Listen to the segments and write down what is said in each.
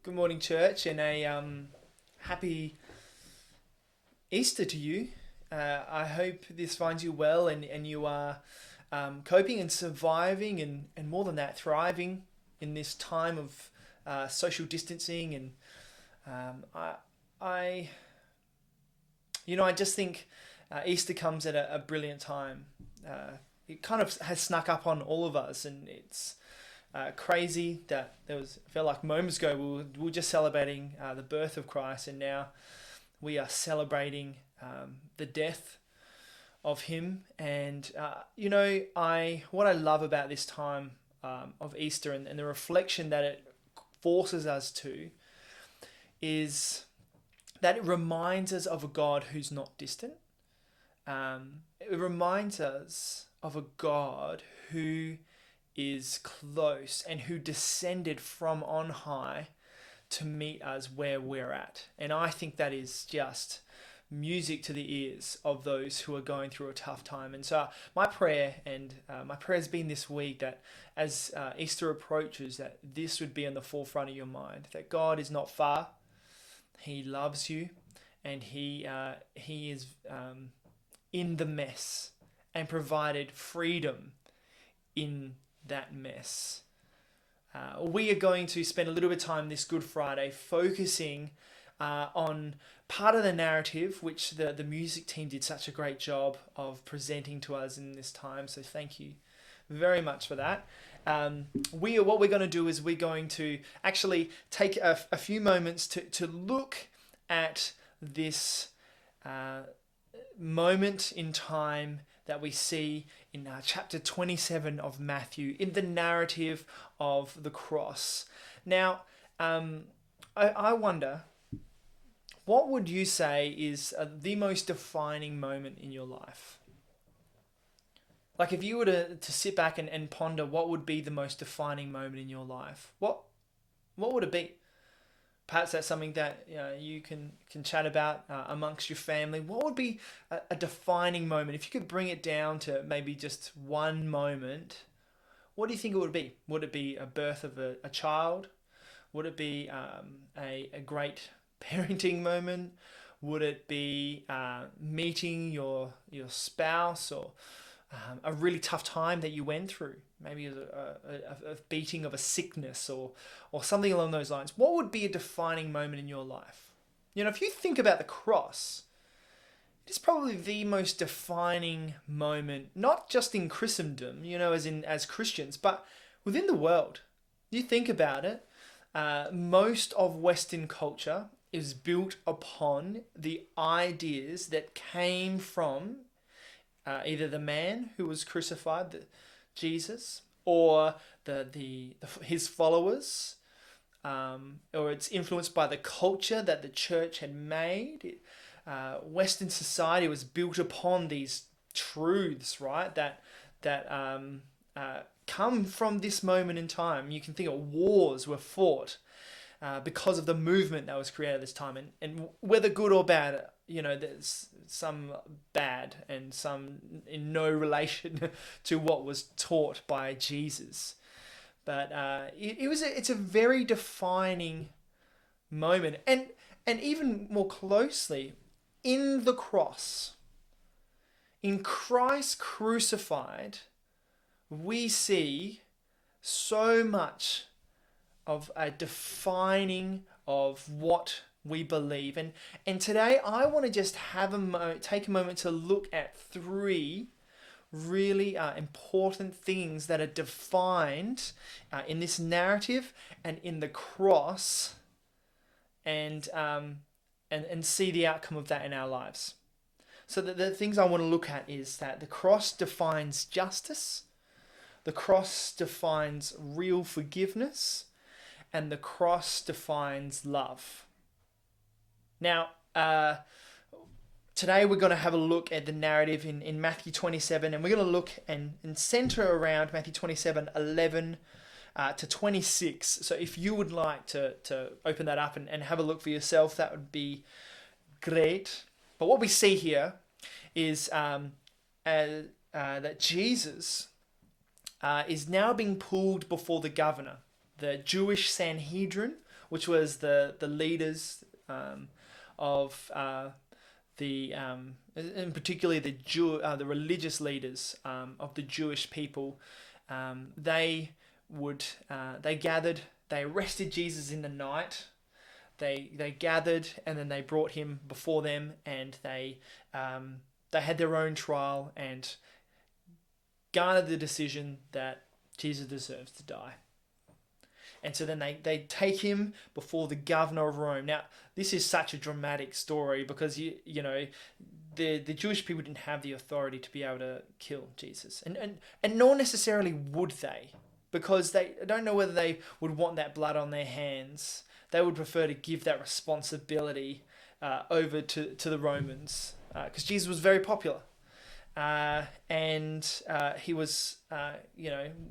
Good morning, church, and a happy Easter to you. I hope this finds you well and you are coping and surviving and more than that, thriving in this time of social distancing. And I, I, I just think Easter comes at a brilliant time. It kind of has snuck up on all of us, and it's crazy that I felt like moments ago we were just celebrating the birth of Christ, and now we are celebrating the death of Him. And what I love about this time of Easter and the reflection that it forces us to is that it reminds us of a God who's not distant. It reminds us of a God who is close and who descended from on high to meet us where we're at. And I think that is just music to the ears of those who are going through a tough time. And so my prayer has been this week that as Easter approaches, that this would be on the forefront of your mind, that God is not far, He loves you, and He is in the mess and provided freedom in that mess. We are going to spend a little bit of time this Good Friday focusing on part of the narrative which the music team did such a great job of presenting to us in this time. So thank you very much for that. What we're going to do is we're going to actually take a few moments to look at this moment in time that we see in chapter 27 of Matthew, in the narrative of the cross. Now, I wonder, what would you say is the most defining moment in your life? Like if you were to sit back and ponder what would be the most defining moment in your life, what would it be? Perhaps that's something that you can chat about amongst your family. What would be a defining moment? If you could bring it down to maybe just one moment, what do you think it would be? Would it be a birth of a child? Would it be a great parenting moment? Would it be meeting your spouse, or a really tough time that you went through? Maybe a beating of a sickness or something along those lines. What would be a defining moment in your life? If you think about the cross, it's probably the most defining moment, not just in Christendom, as Christians, but within the world. You think about it, most of Western culture is built upon the ideas that came from either the man who was crucified, Jesus, or his followers, or it's influenced by the culture that the church had made. Western society was built upon these truths, right? That come from this moment in time. You can think of wars were fought because of the movement that was created at this time, and whether good or bad, there's some bad and some in no relation to what was taught by Jesus. But it's a very defining moment, and even more closely, in the cross, in Christ crucified, we see so much of a defining of what we believe. And today I want to just take a moment to look at three really important things that are defined in this narrative and in the cross, and see the outcome of that in our lives. So the things I want to look at is that the cross defines justice, the cross defines real forgiveness, and the cross defines love. Now, today we're going to have a look at the narrative in Matthew 27, and we're going to look and center around Matthew 27, 11 to 26. So if you would like to open that up and have a look for yourself, that would be great. But what we see here is that Jesus is now being pulled before the governor, the Jewish Sanhedrin, which was the leaders of and particularly the religious leaders of the Jewish people. They gathered. They arrested Jesus in the night. They gathered, and then they brought him before them, and they had their own trial and garnered the decision that Jesus deserves to die. And so then they take him before the governor of Rome. Now, this is such a dramatic story because the Jewish people didn't have the authority to be able to kill Jesus, and nor necessarily would they, because I don't know whether they would want that blood on their hands. They would prefer to give that responsibility over to the Romans, because Jesus was very popular. And he was,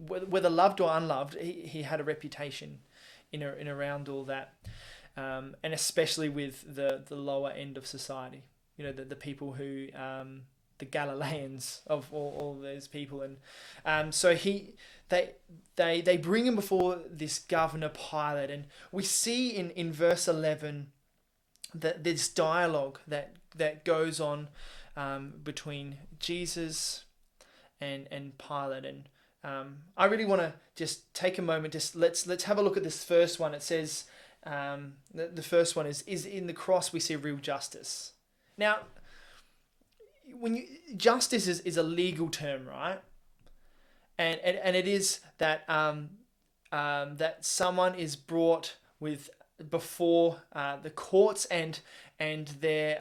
whether loved or unloved, he had a reputation in around all that, and especially with the lower end of society. The people who, the Galileans of all those people, and so they bring him before this governor Pilate, and we see in verse 11 that this dialogue that goes on between Jesus and Pilate. And I really want to just take a moment. Let's have a look at this first one. It says the first one is in the cross we see real justice. Now, justice is a legal term, right? And it is that that someone is brought before the courts, and their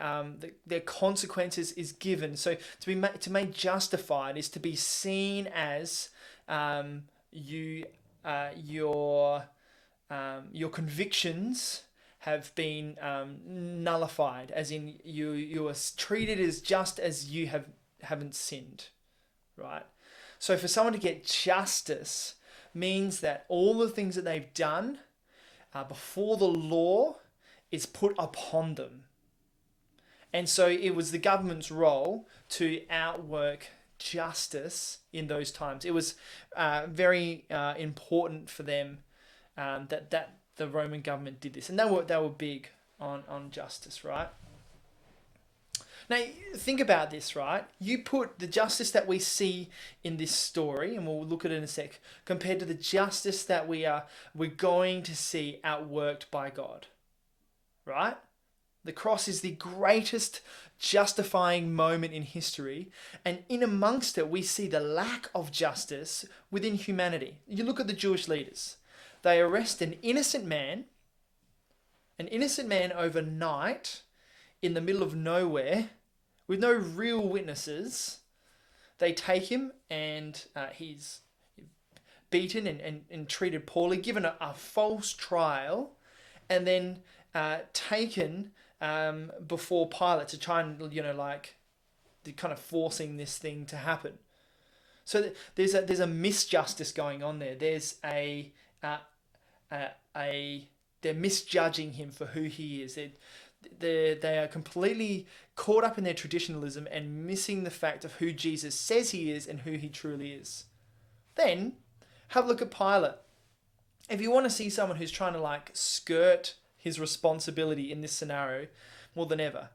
consequences is given. So to make justified is to be seen as your convictions have been nullified, as in you are treated as just as you haven't sinned, right? So for someone to get justice means that all the things that they've done before the law is put upon them. And so it was the government's role to outwork justice in those times. It was very important for them that the Roman government did this. And they were big on justice, right? Now, think about this, right? You put the justice that we see in this story, and we'll look at it in a sec, compared to the justice that we're going to see outworked by God, right? The cross is the greatest justifying moment in history, and in amongst it, we see the lack of justice within humanity. You look at the Jewish leaders. They arrest an innocent man overnight in the middle of nowhere with no real witnesses. They take him, and he's beaten and treated poorly, given a false trial, and then taken before Pilate to try and, kind of forcing this thing to happen. So there's a misjustice going on there. They're misjudging him for who he is. They are completely caught up in their traditionalism and missing the fact of who Jesus says he is and who he truly is. Then have a look at Pilate. If you want to see someone who's trying to skirt his responsibility in this scenario more than ever,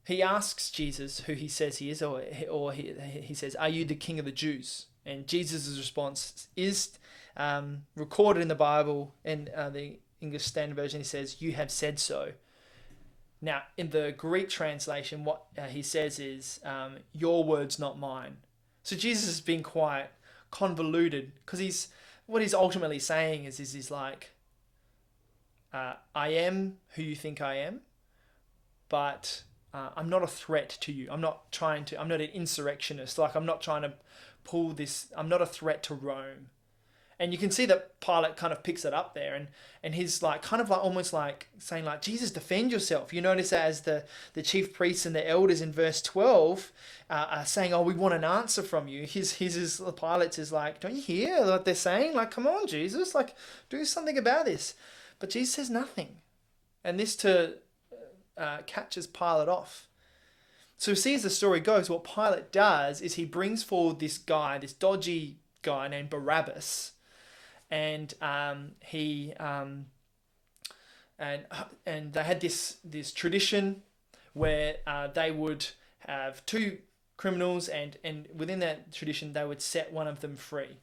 he asks Jesus who he says he is, or he says, "Are you the King of the Jews?" And Jesus' response is recorded in the Bible, in the English Standard Version. He says, "You have said so." Now, in the Greek translation, what he says is, "Your words, not mine." So Jesus has been quite convoluted, because what he's ultimately saying is he's like, I am who you think I am, but I'm not a threat to you. I'm not an insurrectionist. I'm not trying to pull this. I'm not a threat to Rome. And you can see that Pilate kind of picks it up there, and he's almost saying, Jesus, defend yourself. You notice that as the chief priests and the elders in verse 12 are saying, "Oh, we want an answer from you." Pilate's is like, "Don't you hear what they're saying? Come on, Jesus, do something about this." But Jesus says nothing. And this catches Pilate off. So we see, as the story goes, what Pilate does is he brings forward this dodgy guy named Barabbas, and he and they had this tradition where they would have two criminals, and within that tradition they would set one of them free.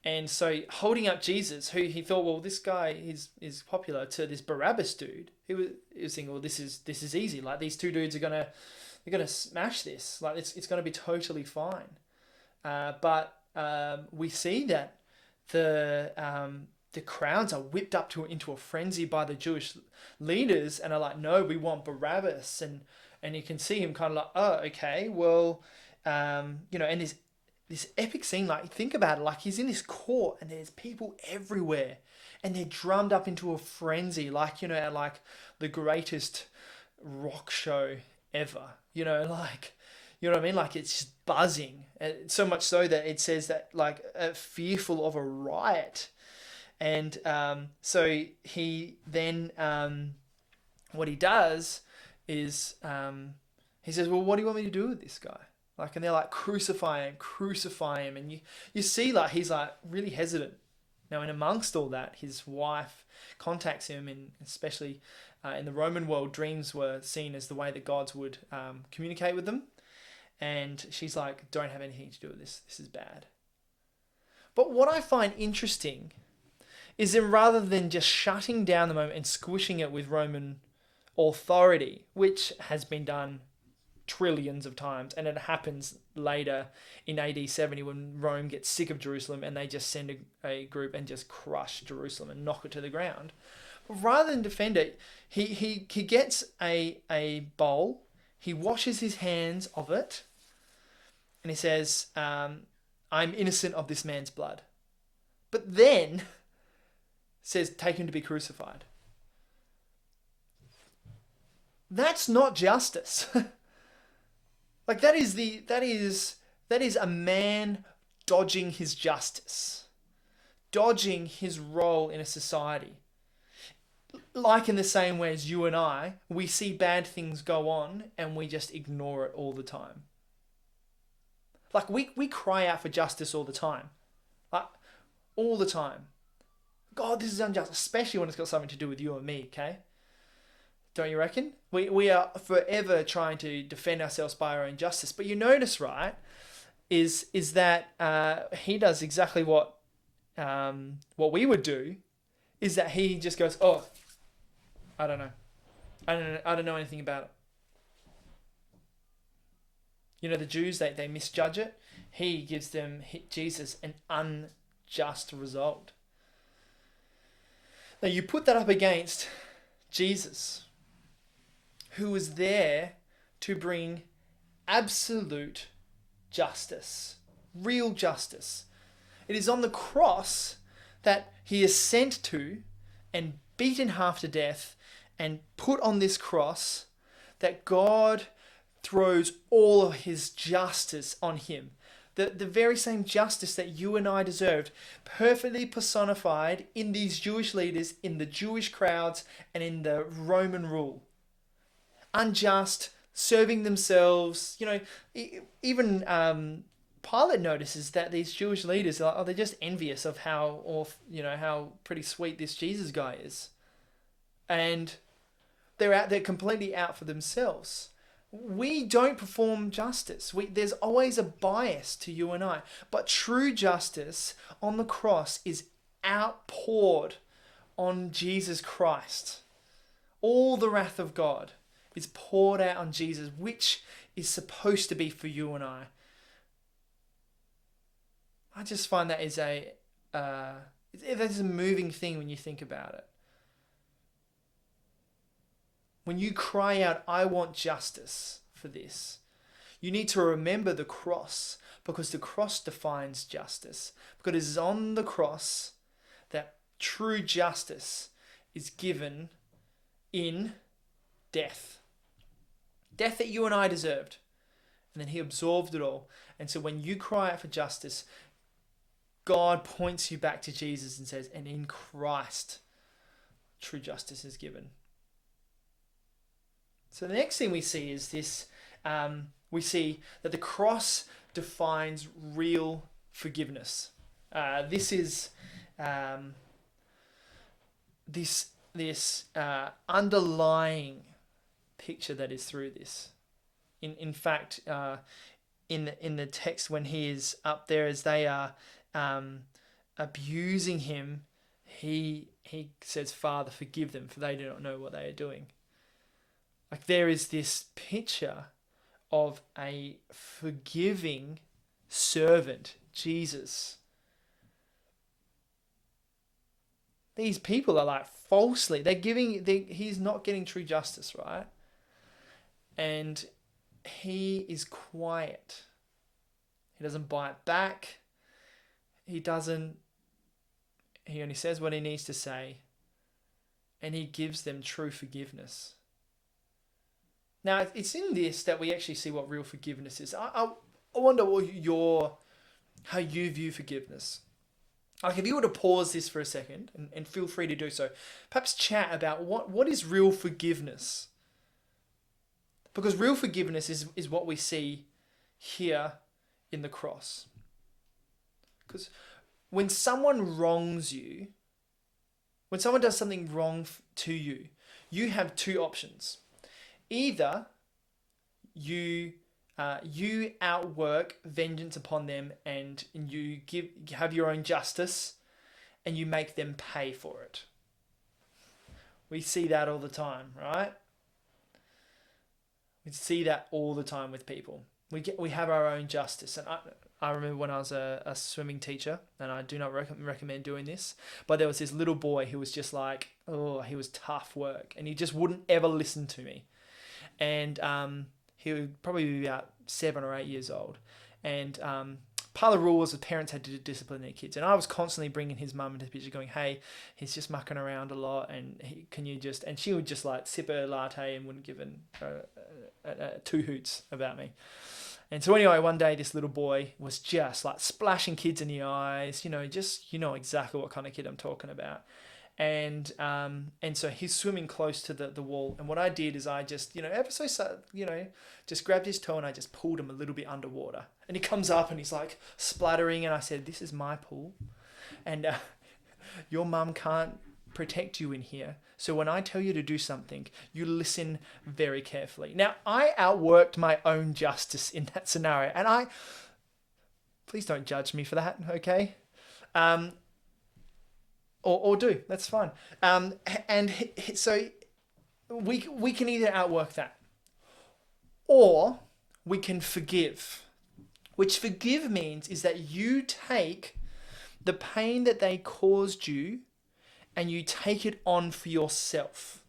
And so holding up Jesus, who he thought, well, this guy is popular, to this Barabbas dude, he was thinking, well, this is easy. Like, these two dudes they're gonna smash this. Like, it's gonna be totally fine. But we see that the crowds are whipped up into a frenzy by the Jewish leaders, and are like, no, we want Barabbas. And you can see him kind of like, oh, okay, well, and this epic scene, like, think about it, like, he's in this court and there's people everywhere and they're drummed up into a frenzy, like, like the greatest rock show ever, like, you know what I mean? Like, it's just buzzing, so much so that it says that, like, fearful of a riot. And so he then, what he does is, he says, well, what do you want me to do with this guy? Like, and they're like, crucify him. And you see, like, he's like really hesitant. Now, in amongst all that, his wife contacts him, and especially in the Roman world, dreams were seen as the way that gods would communicate with them. And she's like, don't have anything to do with this. This is bad. But what I find interesting is that rather than just shutting down the moment and squishing it with Roman authority, which has been done trillions of times, and it happens later in AD 70 when Rome gets sick of Jerusalem and they just send a group and just crush Jerusalem and knock it to the ground. But rather than defend it, he gets a bowl, he washes his hands of it, and he says, I'm innocent of this man's blood. But then says, take him to be crucified. That's not justice. Like, that is a man dodging his justice, dodging his role in a society. Like, in the same way as you and I, we see bad things go on and we just ignore it all the time. Like, we cry out for justice all the time. Like, all the time. God, this is unjust, especially when it's got something to do with you and me, okay? Don't you reckon? We are forever trying to defend ourselves by our own justice. But you notice, right, is that he does exactly what we would do, is that he just goes, oh, I don't know. I don't know anything about it. The Jews, they misjudge it. He gives them, Jesus, an unjust result. Now, you put that up against Jesus, who was there to bring absolute justice, real justice. It is on the cross that he is sent to and beaten half to death and put on this cross that God throws all of his justice on him. The very same justice that you and I deserved, perfectly personified in these Jewish leaders, in the Jewish crowds, and in the Roman rule. Unjust, serving themselves. Even Pilate notices that these Jewish leaders are, they're just envious of how pretty sweet this Jesus guy is. And they're completely out for themselves. We don't perform justice. There's always a bias to you and I. But true justice on the cross is outpoured on Jesus Christ. All the wrath of God is poured out on Jesus, which is supposed to be for you and I. I just find that is that is a moving thing when you think about it. When you cry out, I want justice for this, you need to remember the cross, because the cross defines justice. Because it is on the cross that true justice is given in death. Death that you and I deserved. And then he absorbed it all. And so when you cry out for justice, God points you back to Jesus and says, and in Christ, true justice is given. So the next thing we see is this. We see that the cross defines real forgiveness. This is this this underlying picture that is through this. In fact, in the text, when he is up there as they are abusing him, he says, "Father, forgive them, for they do not know what they are doing." Like, there is this picture of a forgiving servant, Jesus. These people are like falsely, he's not getting true justice, right? And he is quiet. He doesn't bite back. He only says what he needs to say. And he gives them true forgiveness. Now, it's in this that we actually see what real forgiveness is. I wonder how you view forgiveness. Like, if you were to pause this for a second, and feel free to do so, perhaps chat about what is real forgiveness. Because real forgiveness is what we see here in the cross. Because when someone wrongs you, when someone does something wrong to you, you have two options. Either you outwork vengeance upon them, and you have your own justice, and you make them pay for it. We see that all the time, right? We see that all the time with people. We have our own justice. And I remember when I was a swimming teacher, and I do not recommend doing this, but there was this little boy who was just like, he was tough work, and he just wouldn't ever listen to me. And he would probably be about 7 or 8 years old. And part of the rule was the parents had to discipline their kids. And I was constantly bringing his mum into the picture going, "Hey, he's just mucking around a lot. And and she would just like sip a latte and wouldn't give two hoots about me." And so anyway, one day this little boy was just like splashing kids in the eyes, you know exactly what kind of kid I'm talking about. And so he's swimming close to the wall. And what I did is I just, just grabbed his toe and I just pulled him a little bit underwater. And he comes up and he's like splattering. And I said, "This is my pool. And your mum can't protect you in here. So when I tell you to do something, you listen very carefully." Now, I outworked my own justice in that scenario. And please don't judge me for that, okay? Or do. That's fine. So we can either outwork that, or we can forgive. Which forgive means is that you take the pain that they caused you and you take it on for yourself.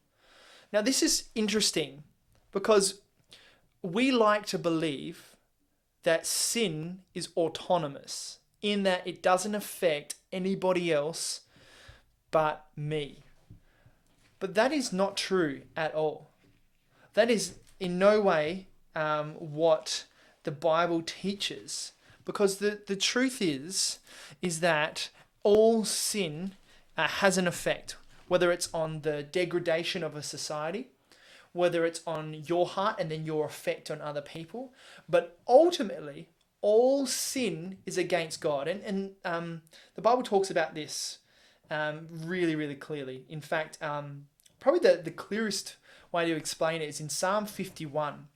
Now, this is interesting because we like to believe that sin is autonomous, in that it doesn't affect anybody else but me. But that is not true at all. That is in no way what the Bible teaches. Because the truth is that all sin has an effect, whether it's on the degradation of a society, whether it's on your heart and then your effect on other people. But ultimately, all sin is against God. And the Bible talks about this really, really clearly. In fact, probably the clearest way to explain it is in Psalm 51,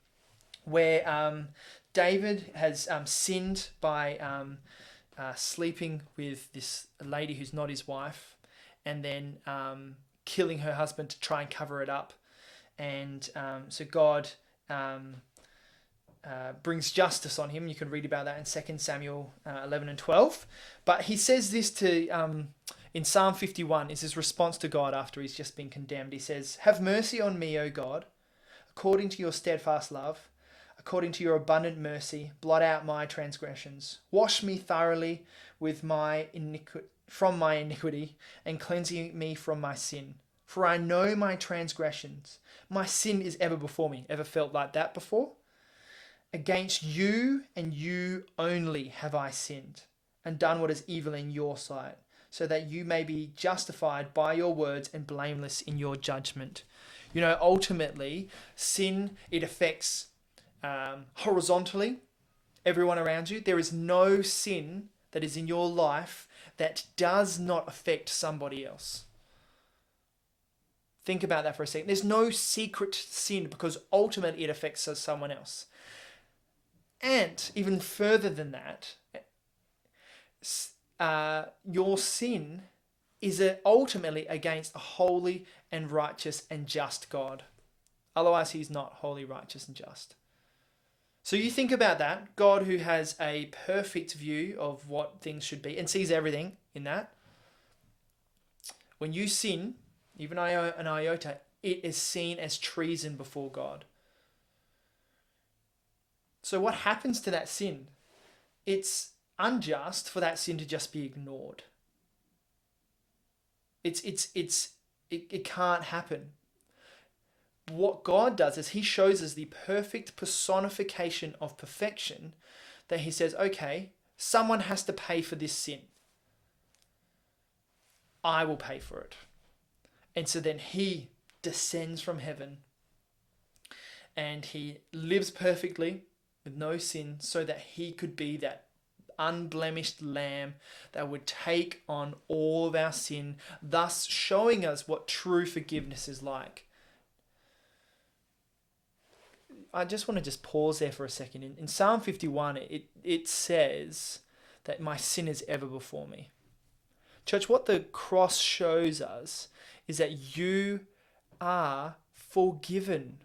where David has sinned by sleeping with this lady who's not his wife, and then killing her husband to try and cover it up. And so God brings justice on him. You can read about that in 2 Samuel 11 and 12. But he says this in Psalm 51, is his response to God after he's just been condemned. He says, "Have mercy on me, O God, according to your steadfast love, according to your abundant mercy, blot out my transgressions. Wash me thoroughly from my iniquity, and cleanse me from my sin. For I know my transgressions. My sin is ever before me." Ever felt like that before? "Against you and you only have I sinned, and done what is evil in your sight, so that you may be justified by your words and blameless in your judgment." Ultimately, sin, it affects horizontally everyone around you. There is no sin that is in your life that does not affect somebody else. Think about that for a second. There's no secret sin because ultimately it affects someone else. And even further than that, your sin is ultimately against a holy and righteous and just God. Otherwise, he's not holy, righteous, and just. So you think about that. God who has a perfect view of what things should be and sees everything in that. When you sin, even an iota, it is seen as treason before God. So what happens to that sin? It's unjust for that sin to just be ignored. It can't happen. What God does is he shows us the perfect personification of perfection, that he says, okay, someone has to pay for this sin. I will pay for it. And so then he descends from heaven and he lives perfectly with no sin so that he could be that unblemished lamb that would take on all of our sin, thus showing us what true forgiveness is like. I just want to just pause there for a second. In Psalm 51, it says that my sin is ever before me. Church, what the cross shows us is that you are forgiven.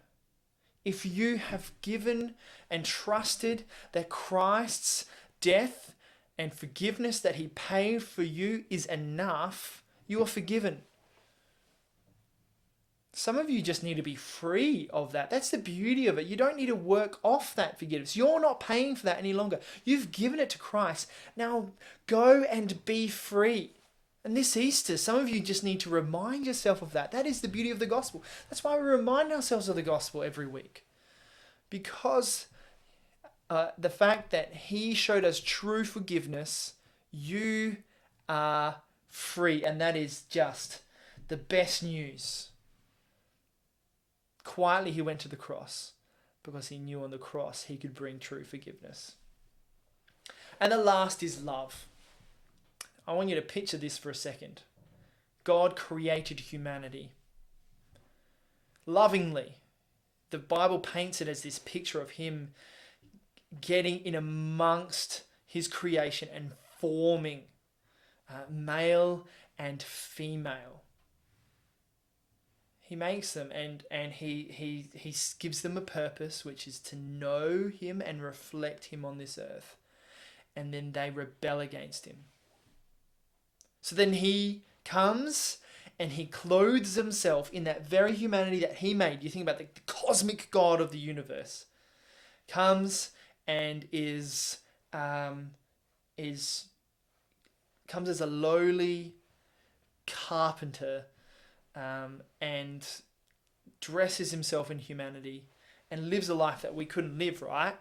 If you have given and trusted that Christ's death and forgiveness that he paid for you is enough, you are forgiven. Some of you just need to be free of that. That's the beauty of it. You don't need to work off that forgiveness. You're not paying for that any longer. You've given it to Christ. Now go and be free. And this Easter, some of you just need to remind yourself of that. That is the beauty of the gospel. That's why we remind ourselves of the gospel every week. Because the fact that he showed us true forgiveness, you are free. And that is just the best news. Quietly he went to the cross because he knew on the cross he could bring true forgiveness. And the last is love. I want you to picture this for a second. God created humanity lovingly. The Bible paints it as this picture of him getting in amongst his creation and forming male and female. He makes them and he gives them a purpose, which is to know him and reflect him on this earth. And then they rebel against him. So then he comes and he clothes himself in that very humanity that he made. You think about the cosmic God of the universe. Comes and comes as a lowly carpenter, and dresses himself in humanity and lives a life that we couldn't live, right?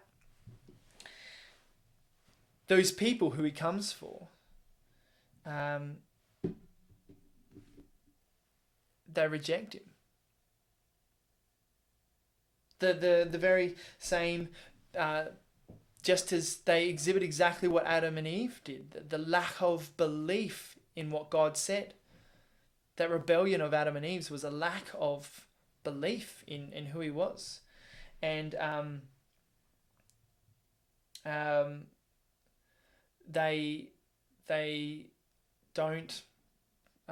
Those people who he comes for, they reject him. The very same, just as they exhibit exactly what Adam and Eve did, the lack of belief in what God said. That rebellion of Adam and Eve was a lack of belief in who he was. And they don't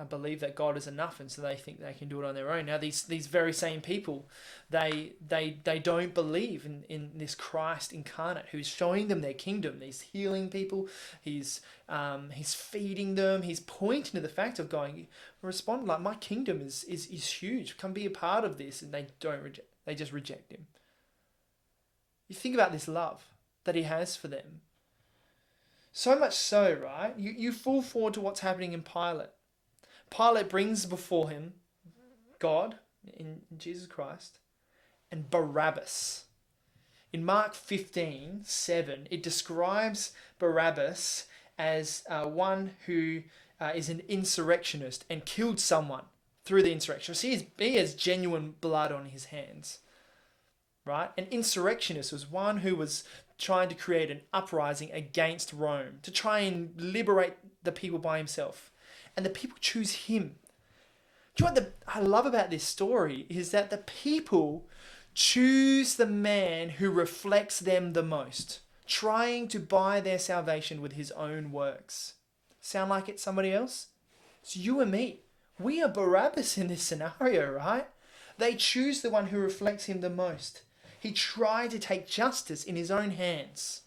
believe that God is enough, and so they think they can do it on their own. Now these very same people, they don't believe in this Christ incarnate who's showing them their kingdom. He's healing people, he's feeding them, he's pointing to the fact of going, respond like my kingdom is huge. Come be a part of this, and they just reject him. You think about this love that he has for them. So much so, right? You fall forward to what's happening in Pilate. Pilate brings before him God in Jesus Christ and Barabbas. In Mark 15:7, it describes Barabbas as one who is an insurrectionist and killed someone through the insurrection. So he has genuine blood on his hands, right? An insurrectionist was one who was trying to create an uprising against Rome, to try and liberate the people by himself. And the people choose him Do you know what I love about this story is that the people choose the man who reflects them the most, trying to buy their salvation with his own works. Sound like it's somebody else? It's you and me. We are Barabbas in this scenario, right? They choose the one who reflects him the most. He tried to take justice in his own hands.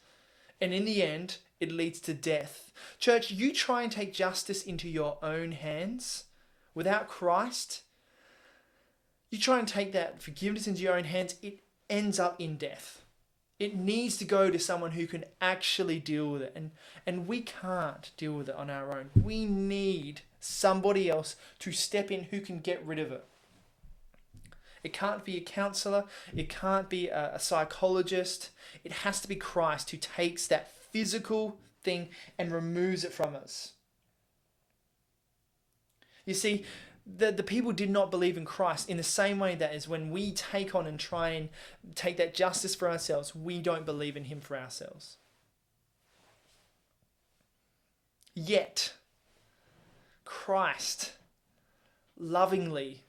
And in the end, it leads to death. Church, you try and take justice into your own hands without Christ. You try and take that forgiveness into your own hands, it ends up in death. It needs to go to someone who can actually deal with it. And we can't deal with it on our own. We need somebody else to step in who can get rid of it. It can't be a counselor. It can't be a psychologist. It has to be Christ who takes that physical thing and removes it from us. You see, the people did not believe in Christ in the same way that is when we take on and try and take that justice for ourselves, we don't believe in him for ourselves. Yet, Christ lovingly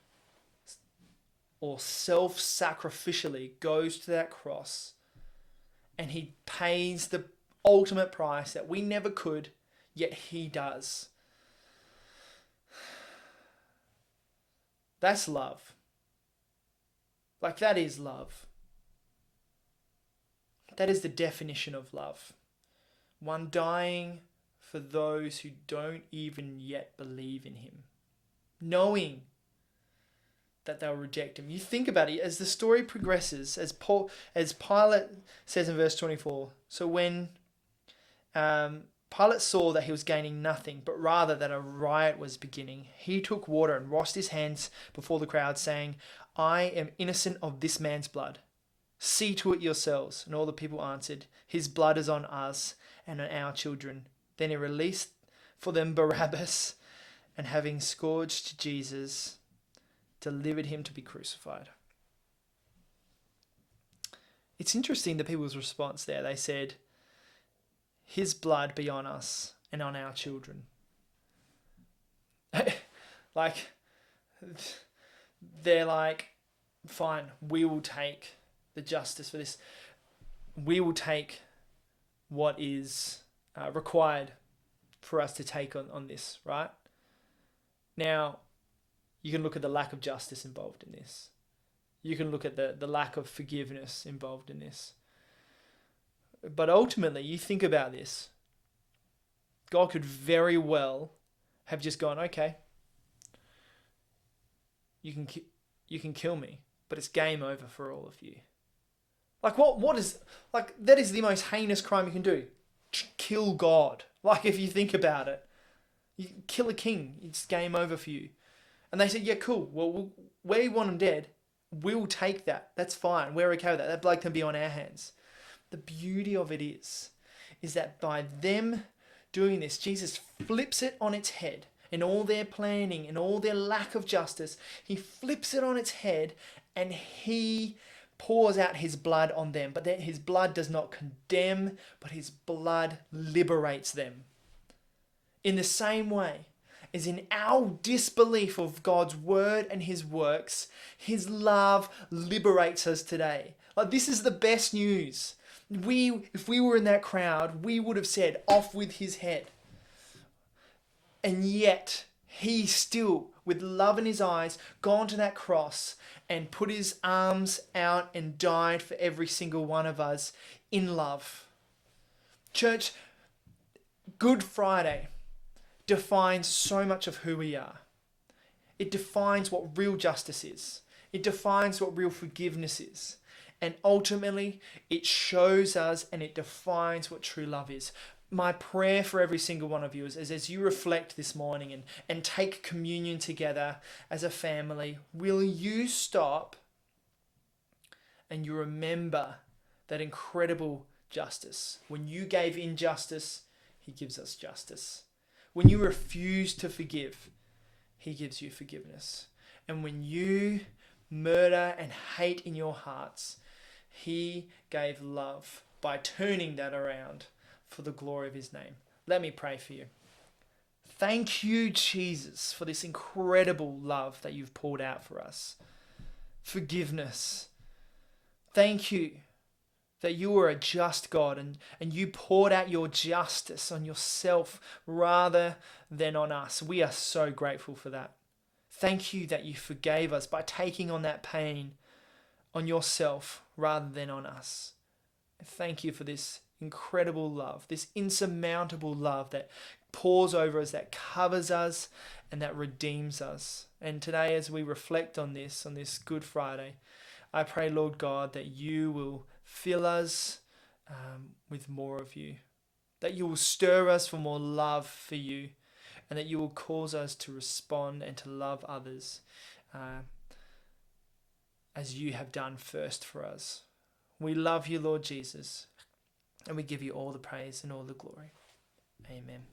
or self-sacrificially goes to that cross and he pays the ultimate price that we never could, yet he does. That's love. Like, that is love. That is the definition of love. One dying for those who don't even yet believe in him, knowing that they'll reject him. You think about it, as the story progresses, as Pilate says in verse 24, so when Pilate saw that he was gaining nothing, but rather that a riot was beginning, he took water and washed his hands before the crowd, saying, I am innocent of this man's blood. See to it yourselves. And all the people answered, his blood is on us and on our children. Then he released for them Barabbas, and having scourged Jesus, delivered him to be crucified. It's interesting the people's response there. They said, his blood be on us and on our children. Like, they're like, fine, we will take the justice for this. We will take what is required for us to take on this, right? Now, you can look at the lack of justice involved in this. You can look at the lack of forgiveness involved in this. But ultimately, you think about this. God could very well have just gone, okay, you can kill me, but it's game over for all of you. Like, what is, like, that is the most heinous crime you can do. Kill God. Like, if you think about it, you kill a king, it's game over for you. And they said, yeah, cool. Well, we want him dead. We'll take that. That's fine. We're okay with that. That blood can be on our hands. The beauty of it is that by them doing this, Jesus flips it on its head. In all their planning and all their lack of justice, he flips it on its head and he pours out his blood on them. But his blood does not condemn, but his blood liberates them. In the same way as in our disbelief of God's word and his works, his love liberates us today. Like, this is the best news. If we were in that crowd, we would have said, off with his head. And yet, he still, with love in his eyes, gone to that cross and put his arms out and died for every single one of us in love. Church, Good Friday defines so much of who we are. It defines what real justice is. It defines what real forgiveness is. And ultimately, it shows us and it defines what true love is. My prayer for every single one of you is as you reflect this morning and take communion together as a family, will you stop and you remember that incredible justice? When you gave injustice, he gives us justice. When you refuse to forgive, he gives you forgiveness. And when you murder and hate in your hearts, he gave love by turning that around for the glory of his name. Let me pray for you. Thank you, Jesus, for this incredible love that you've poured out for us. Forgiveness. Thank you that you are a just God and you poured out your justice on yourself rather than on us. We are so grateful for that. Thank you that you forgave us by taking on that pain on yourself rather than on us. Thank you for this incredible love, this insurmountable love that pours over us, that covers us, and that redeems us. And today, as we reflect on this Good Friday, I pray, Lord God, that you will fill us with more of you, that you will stir us for more love for you, and that you will cause us to respond and to love others as you have done first for us. We love you, Lord Jesus, and we give you all the praise and all the glory. Amen.